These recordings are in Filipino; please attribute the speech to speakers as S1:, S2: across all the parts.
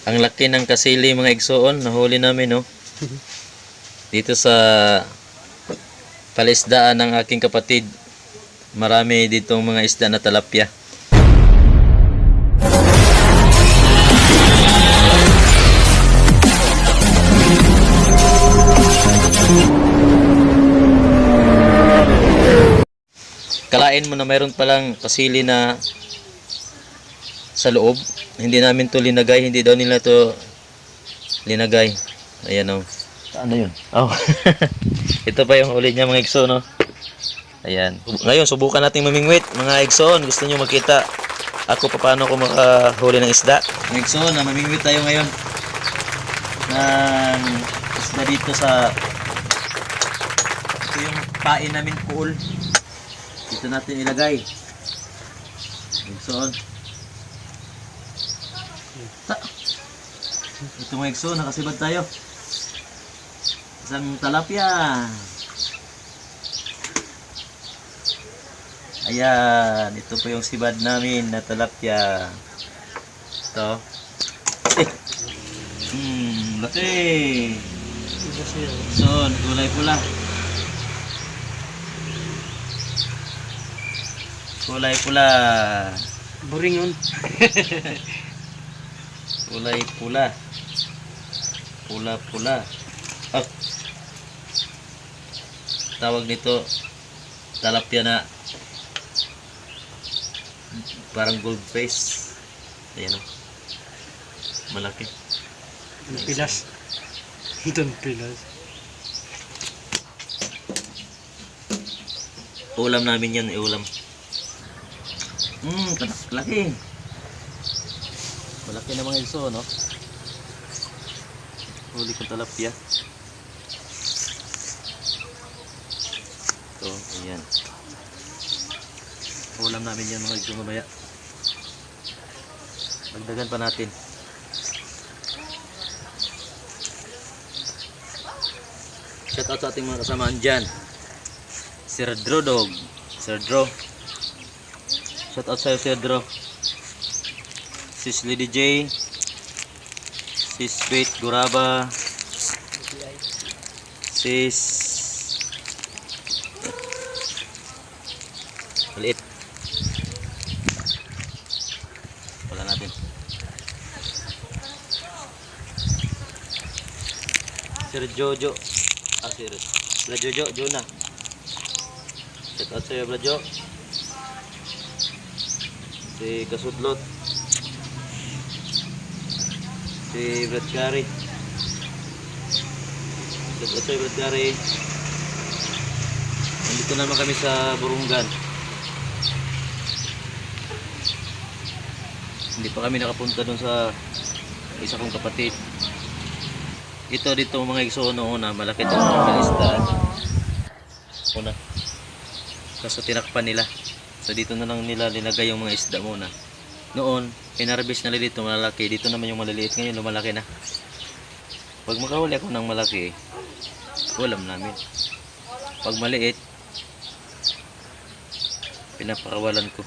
S1: Ang laki ng kasili mga igsoon, nahuli namin no. Dito sa palisdaan ng aking kapatid. Marami ditong mga isda na talapya. Kalain mo na mayroon palang kasili na sa loob. Hindi namin to linagay, hindi daw nila to linagay. Ayan o. Ano yun? Oh. Ito pa yung huli niya mga igsoon no. Ayan. Ngayon subukan natin mamingwit mga igsoon. Gusto niyo makita ako paano ko makahuli ng isda? Mga igsoon, mamingwit tayo ngayon ng isda dito sa ito yung pain namin pool. Dito natin ilagay. Igsoon. Ito mga igsoon, nakasibad tayo. Isang talapya. Ayan, ito po yung sibad namin na talapya. Ito. Laki. Igsoon, kulay pula. Kulay pula.
S2: Boring yun.
S1: Kulay pula. Pula-pula. Oh. Tawag nito talapya na parang gold face. Ayan o. Malaki.
S2: Pilas. Ito pilas.
S1: Ulam namin yan, ulam. Laki. Malaki na mga iso, no? Huli kong talapya. Ito, ayan. Ulam namin yan mga iso mamaya. Magdagan pa natin. Shout out sa ating mga kasamaan dyan. Sir Dro Dog. Sir Dro. Shout out sa'yo Sir Dro. Sis Lady J. Sis Sweet Guraba. Sis maliit. Wala natin. Sir Jojo. Sir Bla Jojo, Juna. Shout out sa'yo Bla Jo. Si Kasudlot. Si Brad Gary. Shout out sa'yo Brad Gary. Nandito naman kami sa Burungan. Hindi pa kami nakapunta dun sa isa kong kapatid. Ito dito mga igsoon una, malaki itong mga isda. Una. Kaso tinakpan nila. So dito na lang nila linagay yung mga isda muna. Noon, pinarbis nila dito malaki. Dito naman yung maliliit. Ngayon lumalaki na. Pag makahuli ako ng malaki, ulam namin. Pag maliit, pinapakawalan ko.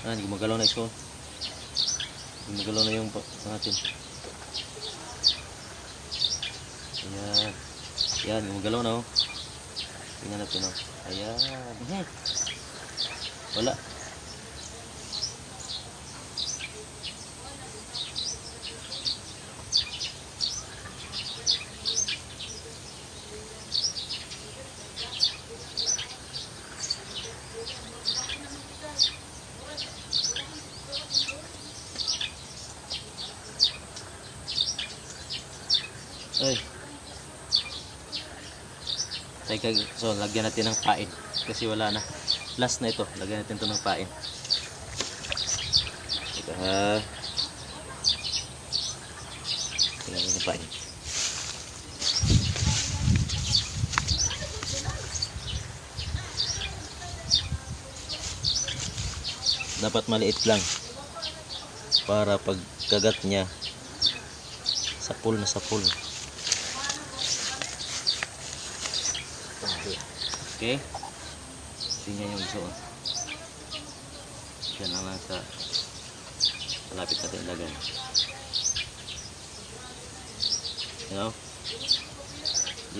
S1: Hindi gumagalaw na iso. Gumagalaw na yung natin. Ayan. Ayan, gumagalaw na oh. Tingnan natin oh. Ayan. Wala. Ay. So, lagyan natin ng pain. Kasi wala na. Last na ito. Lagyan natin ito ng pain. Ito ha. Lagyan natin ng pain. Dapat maliit lang. Para pag kagat niya, sapul na sapul. Okay. Tingnan yung iso. Diyan lang sa malapit natin ilagay. You know?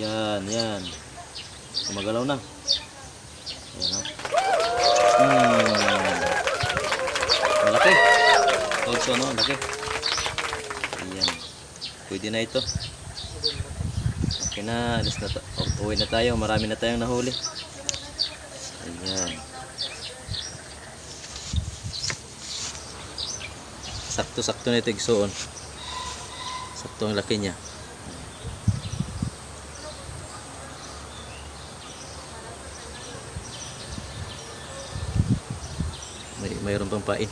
S1: Yan, yan. Gumagalaw na. Yan o. Malaki. Also no, malaki. Ayan. Pwede na ito. Okay na, alis na uwi na tayo. Marami na tayong nahuli. Ayan. Sakto-sakto na ito igsoon. Sakto ang laki niya. Mayroon pang pain.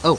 S1: Oh!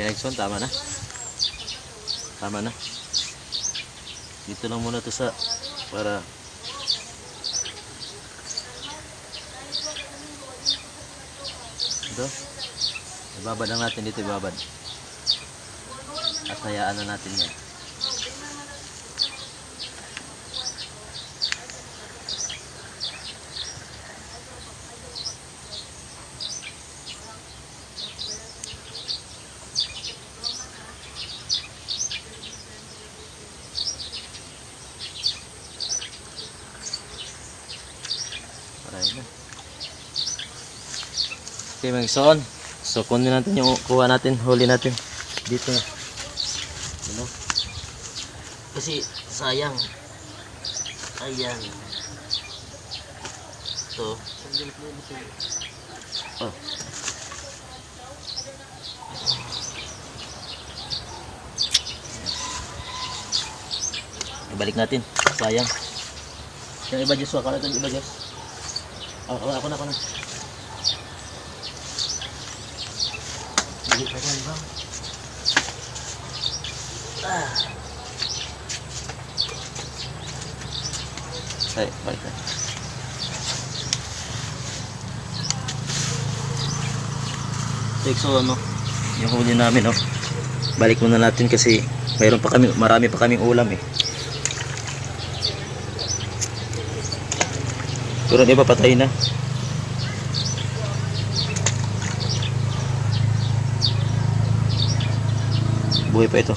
S1: Okay, next one, tama na. Tama na. Dito lang muna to sa para ito. Ibabad lang natin dito, ibabad. At hayaan na natin yan. Na. Okay, mga son. So, kunin natin yung kuha natin, huli natin dito. Ano? Kasi sayang. Ayan. So, oh. Ibalik natin. Sayang. Yung iba Diyos, waka natin iba Diyos. Ako na. Balik na yan, bang. Ay, balik na. So, ano, yung huli namin, oh. balik muna natin kasi marami pa kaming ulam eh. Pero di ba patay na? Buhay pa ito.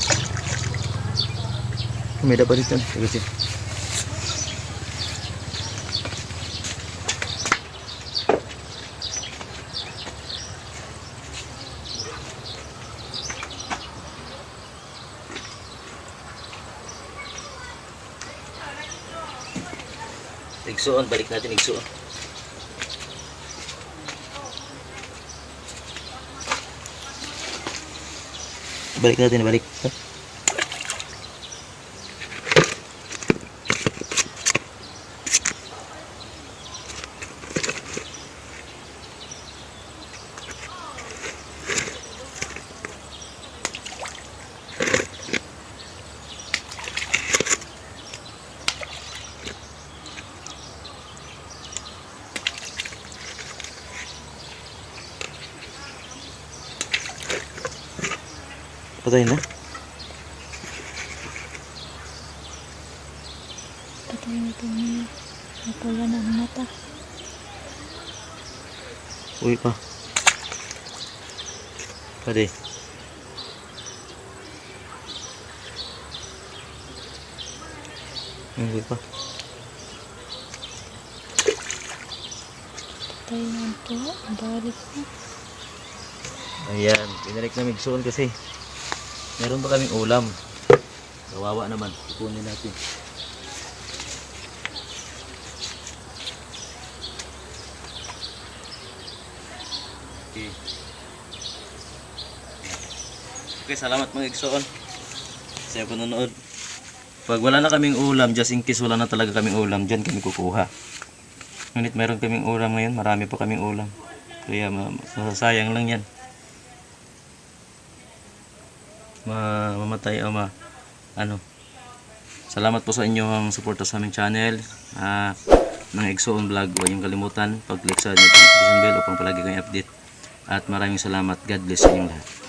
S1: May dapat dito. Kasi igsuon, balik natin igsuon. Balik natin, balik. Patay na?
S3: Patay na ito niya. Napula na ang mata.
S1: Uy pa. Pwede. Uy pa.
S3: Patay na ito. Balik na.
S1: Ayan, pinalik na migsoon kasi meron pa kaming ulam. Kawawa naman, ipunin natin. Okay. Okay, salamat mga igsoon sa panonood. Pag wala na kaming ulam, just in case wala na talaga kaming ulam, dyan kami kukuha. Ngunit meron kaming ulam ngayon, marami pa kaming ulam. Kaya masasayang lang yan. Mamatay o salamat po sa inyong suporta sa aming channel ng Igsoon Vlog. Huwag niyong kalimutan pag-click sa notification bell upang palagi kayong update, at maraming salamat. God bless sa inyong lahat.